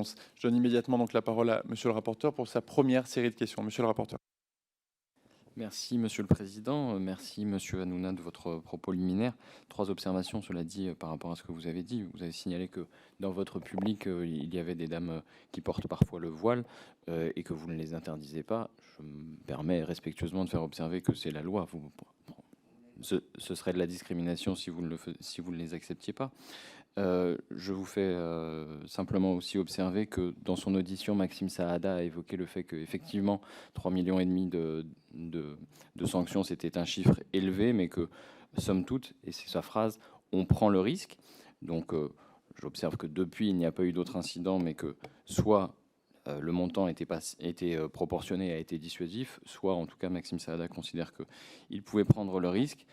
réponse. Je donne immédiatement donc la parole à Monsieur le rapporteur pour sa première série de questions. Monsieur le rapporteur. Merci Monsieur le Président, merci Monsieur Hanouna de votre propos liminaire. 3 observations, cela dit, par rapport à ce que vous avez dit. Vous avez signalé que dans votre public, il y avait des dames qui portent parfois le voile et que vous ne les interdisez pas. Je me permets respectueusement de faire observer que c'est la loi. Ce serait de la discrimination si vous ne les acceptiez pas. Je vous fais simplement aussi observer que dans son audition, Maxime Saada a évoqué le fait qu'effectivement 3,5 millions de sanctions, c'était un chiffre élevé, mais que, somme toute, et c'est sa phrase, on prend le risque. Donc j'observe que depuis, il n'y a pas eu d'autres incidents, mais que soit le montant était proportionné et a été dissuasif, soit en tout cas Maxime Saada considère qu'il pouvait prendre le risque.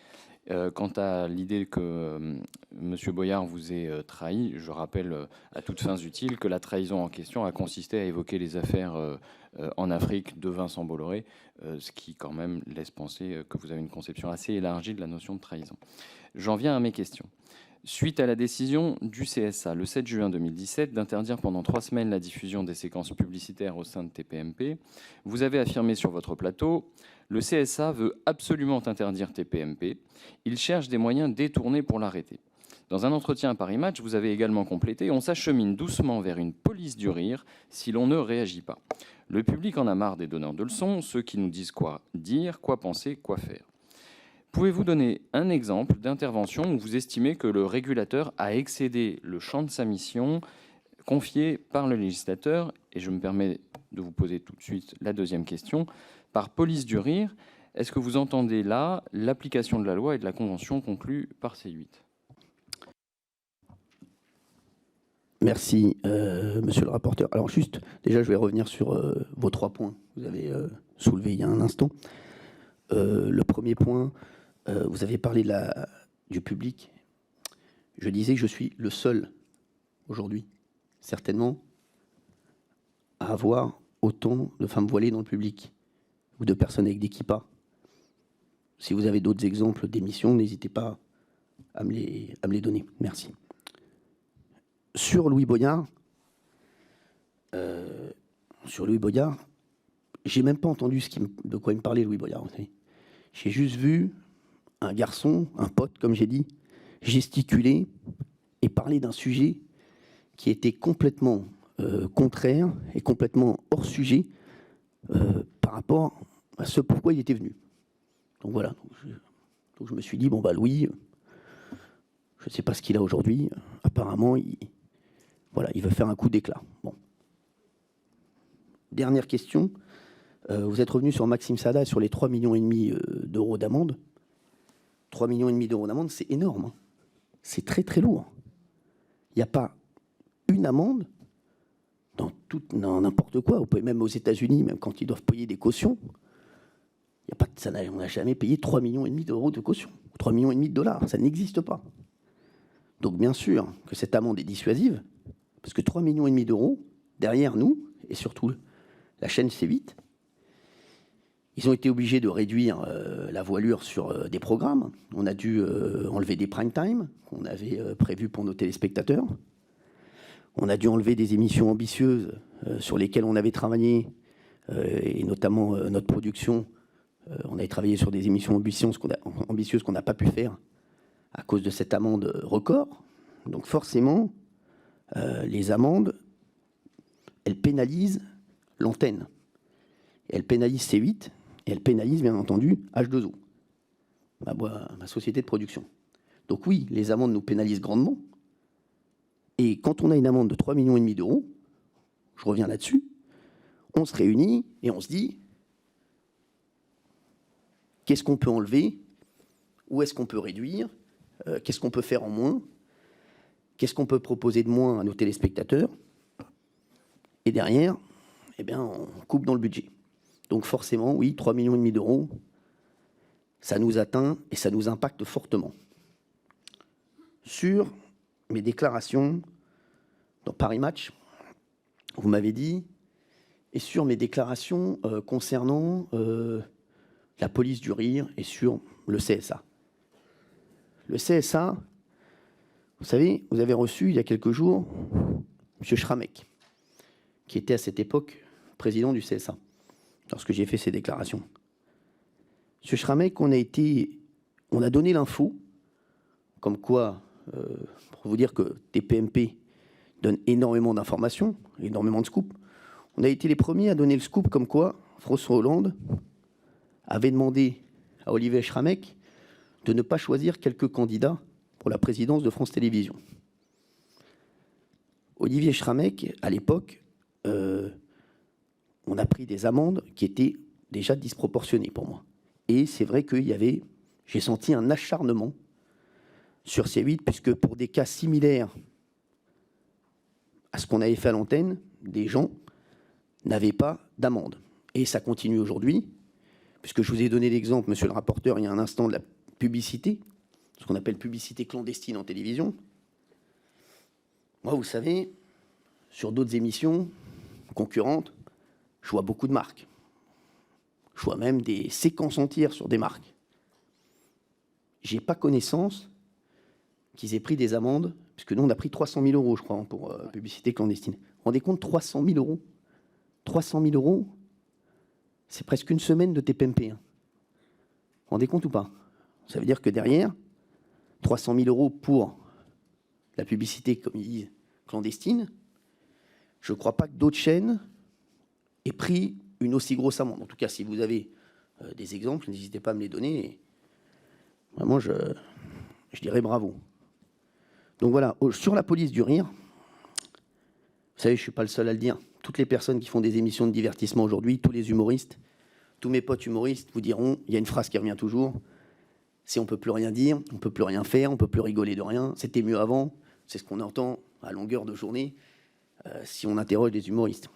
Quant à l'idée que M. Boyard vous ait trahi, je rappelle à toutes fins utiles que la trahison en question a consisté à évoquer les affaires en Afrique de Vincent Bolloré, ce qui quand même laisse penser que vous avez une conception assez élargie de la notion de trahison. J'en viens à mes questions. Suite à la décision du CSA, le 7 juin 2017, d'interdire pendant 3 semaines la diffusion des séquences publicitaires au sein de TPMP, vous avez affirmé sur votre plateau « Le CSA veut absolument interdire TPMP. Il cherche des moyens détournés pour l'arrêter. » Dans un entretien à Paris Match, vous avez également complété « On s'achemine doucement vers une police du rire si l'on ne réagit pas. Le public en a marre des donneurs de leçons, ceux qui nous disent quoi dire, quoi penser, quoi faire. » Pouvez-vous donner un exemple d'intervention où vous estimez que le régulateur a excédé le champ de sa mission confiée par le législateur? Et je me permets de vous poser tout de suite la deuxième question. Par police du rire, est-ce que vous entendez là l'application de la loi et de la convention conclue par C8? Merci, monsieur le rapporteur. Alors juste, déjà, je vais revenir sur vos 3 points que vous avez soulevés il y a un instant. Le premier point, vous avez parlé du public. Je disais que je suis le seul, aujourd'hui, certainement, à avoir autant de femmes voilées dans le public, ou de personnes avec des kippas. Si vous avez d'autres exemples d'émissions, n'hésitez pas à me les donner. Merci. Sur Louis Boyard, j'ai même pas entendu de quoi il me parlait, Louis Boyard. J'ai juste vu un garçon, un pote, comme j'ai dit, gesticuler et parler d'un sujet qui était complètement contraire et complètement hors sujet par rapport à ce pourquoi il était venu. Donc voilà. Donc je me suis dit, bon bah Louis, je ne sais pas ce qu'il a aujourd'hui. Apparemment, il veut faire un coup d'éclat. Bon. Dernière question. Vous êtes revenu sur Maxime Saada sur les 3,5 millions d'euros d'amende. 3,5 millions d'euros d'amende, c'est énorme. Hein. C'est très très lourd. Il n'y a pas une amende dans n'importe quoi. Vous pouvez même aux États-Unis, même quand ils doivent payer des cautions, on n'a jamais payé 3,5 millions d'euros de caution. 3,5 millions de dollars, ça n'existe pas. Donc bien sûr que cette amende est dissuasive, parce que 3,5 millions d'euros, derrière nous, et surtout la chaîne C8, ils ont été obligés de réduire la voilure sur des programmes. On a dû enlever des prime time qu'on avait prévus pour nos téléspectateurs. On a dû enlever des émissions ambitieuses sur lesquelles on avait travaillé, et notamment notre production. On avait travaillé sur des émissions ambitieuses qu'on n'a pas pu faire à cause de cette amende record. Donc forcément, les amendes, elles pénalisent l'antenne. Elles pénalisent C8 et elles pénalisent bien entendu H2O, ma société de production. Donc oui, les amendes nous pénalisent grandement. Et quand on a une amende de 3,5 millions d'euros, je reviens là-dessus, on se réunit et on se dit qu'est-ce qu'on peut enlever, où est-ce qu'on peut réduire, qu'est-ce qu'on peut faire en moins, qu'est-ce qu'on peut proposer de moins à nos téléspectateurs. Et derrière, eh bien, on coupe dans le budget. Donc forcément, oui, 3,5 millions d'euros, ça nous atteint et ça nous impacte fortement. Sur mes déclarations dans Paris Match, vous m'avez dit, et sur mes déclarations concernant la police du rire et sur le CSA. Le CSA, vous savez, vous avez reçu il y a quelques jours M. Schramek, qui était à cette époque président du CSA, lorsque j'ai fait ces déclarations. M. Schrammeck, on a donné l'info, comme quoi, pour vous dire que TPMP donne énormément d'informations, énormément de scoops. On a été les premiers à donner le scoop comme quoi François Hollande avait demandé à Olivier Schrammeck de ne pas choisir quelques candidats pour la présidence de France Télévisions. Olivier Schrammeck, à l'époque, on a pris des amendes qui étaient déjà disproportionnées pour moi. Et c'est vrai j'ai senti un acharnement sur C8, puisque pour des cas similaires à ce qu'on avait fait à l'antenne, des gens n'avaient pas d'amende. Et ça continue aujourd'hui, puisque je vous ai donné l'exemple, monsieur le rapporteur, il y a un instant, de la publicité, ce qu'on appelle publicité clandestine en télévision. Moi, vous savez, sur d'autres émissions concurrentes, je vois beaucoup de marques. Je vois même des séquences entières sur des marques. Je n'ai pas connaissance qu'ils aient pris des amendes, puisque nous, on a pris 300 000 euros, je crois, pour publicité clandestine. Vous vous rendez compte, 300 000 euros 300 000 euros, c'est presque une semaine de TPMP. Hein. Vous vous rendez compte ou pas? Ça veut dire que derrière, 300 000 euros pour la publicité, comme ils disent, clandestine, je ne crois pas que d'autres chaînes aient pris une aussi grosse amende. En tout cas, si vous avez des exemples, n'hésitez pas à me les donner. Et vraiment, je dirais bravo. Donc voilà, sur la police du rire, vous savez, je ne suis pas le seul à le dire. Toutes les personnes qui font des émissions de divertissement aujourd'hui, tous les humoristes, tous mes potes humoristes vous diront, il y a une phrase qui revient toujours, c'est on ne peut plus rien dire, on ne peut plus rien faire, on ne peut plus rigoler de rien, c'était mieux avant, c'est ce qu'on entend à longueur de journée si on interroge des humoristes.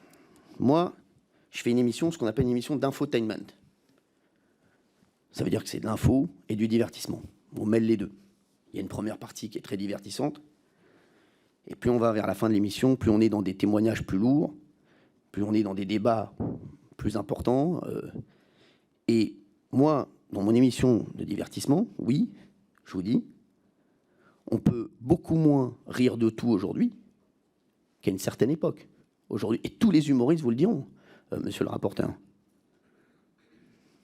Moi, je fais une émission, ce qu'on appelle une émission d'infotainment. Ça veut dire que c'est de l'info et du divertissement. On mêle les deux. Il y a une première partie qui est très divertissante, et plus on va vers la fin de l'émission, plus on est dans des témoignages plus lourds, plus on est dans des débats plus importants. Et moi, dans mon émission de divertissement, oui, je vous dis, on peut beaucoup moins rire de tout aujourd'hui qu'à une certaine époque. Aujourd'hui, et tous les humoristes vous le diront, monsieur le rapporteur.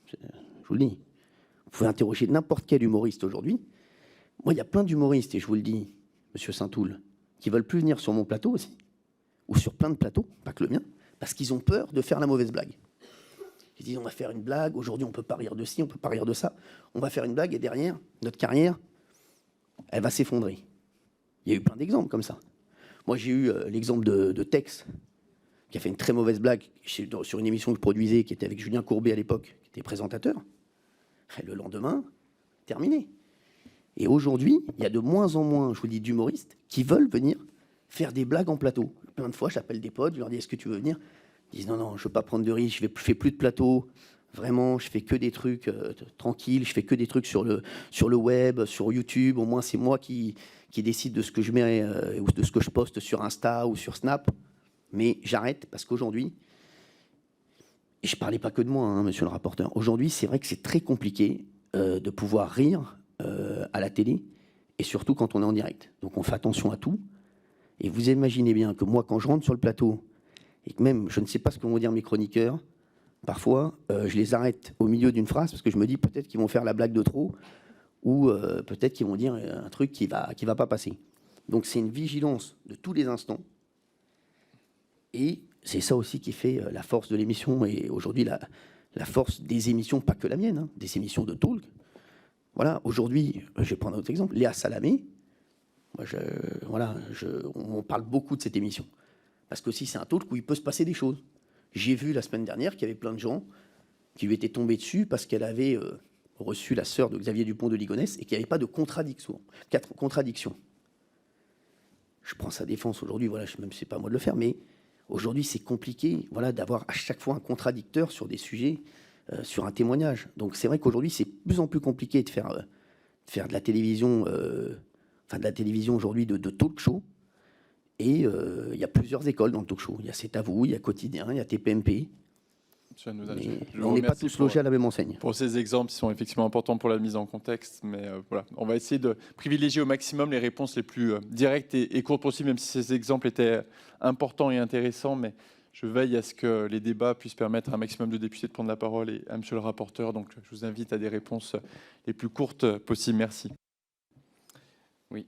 Je vous le dis. Vous pouvez interroger n'importe quel humoriste aujourd'hui. Moi, il y a plein d'humoristes, et je vous le dis, monsieur Saint-Toul, qui veulent plus venir sur mon plateau aussi, ou sur plein de plateaux, pas que le mien, parce qu'ils ont peur de faire la mauvaise blague. Ils disent, on va faire une blague, aujourd'hui on ne peut pas rire de ci, on ne peut pas rire de ça, on va faire une blague, et derrière, notre carrière, elle va s'effondrer. Il y a eu plein d'exemples comme ça. Moi, j'ai eu l'exemple de Tex, qui a fait une très mauvaise blague sur une émission que je produisais, qui était avec Julien Courbet à l'époque, qui était présentateur. Et le lendemain, terminé. Et aujourd'hui, il y a de moins en moins, je vous dis, d'humoristes qui veulent venir faire des blagues en plateau. Plein de fois, j'appelle des potes, je leur dis, est-ce que tu veux venir? Ils disent, non, je ne veux pas prendre de risques, je ne fais plus de plateau. Vraiment, je fais que des trucs tranquilles, je fais que des trucs sur le web, sur YouTube. Au moins, c'est moi qui décide de ce que je mets ou de ce que je poste sur Insta ou sur Snap. Mais j'arrête parce qu'aujourd'hui, et je ne parlais pas que de moi, hein, monsieur le rapporteur, aujourd'hui, c'est vrai que c'est très compliqué de pouvoir rire à la télé, et surtout quand on est en direct. Donc on fait attention à tout. Et vous imaginez bien que moi, quand je rentre sur le plateau, et que même, je ne sais pas ce que vont dire mes chroniqueurs, parfois, je les arrête au milieu d'une phrase, parce que je me dis peut-être qu'ils vont faire la blague de trop, ou peut-être qu'ils vont dire un truc qui va pas passer. Donc c'est une vigilance de tous les instants. Et c'est ça aussi qui fait la force de l'émission, et aujourd'hui la force des émissions, pas que la mienne, hein, des émissions de talk. Voilà, aujourd'hui, je vais prendre un autre exemple, Léa Salamé, on parle beaucoup de cette émission. Parce qu'aussi, c'est un talk où il peut se passer des choses. J'ai vu la semaine dernière qu'il y avait plein de gens qui lui étaient tombés dessus parce qu'elle avait reçu la sœur de Xavier Dupont de Ligonnès et qu'il n'y avait pas de contradiction. Je prends sa défense aujourd'hui, voilà, même si c'est pas à moi de le faire, mais aujourd'hui, c'est compliqué, voilà, d'avoir à chaque fois un contradicteur sur des sujets, sur un témoignage. Donc c'est vrai qu'aujourd'hui, c'est de plus en plus compliqué de faire de la télévision, de la télévision aujourd'hui de talk show. Et il y a plusieurs écoles dans le talk show. Il y a C'est à vous, il y a Quotidien, il y a TPMP. On n'est pas tous logés à la même enseigne. Pour ces exemples, ils sont effectivement importants pour la mise en contexte. Mais voilà, on va essayer de privilégier au maximum les réponses les plus directes et courtes possibles, même si ces exemples étaient importants et intéressants. Mais je veille à ce que les débats puissent permettre à un maximum de députés de prendre la parole et à monsieur le rapporteur. Donc, je vous invite à des réponses les plus courtes possibles. Merci. Oui,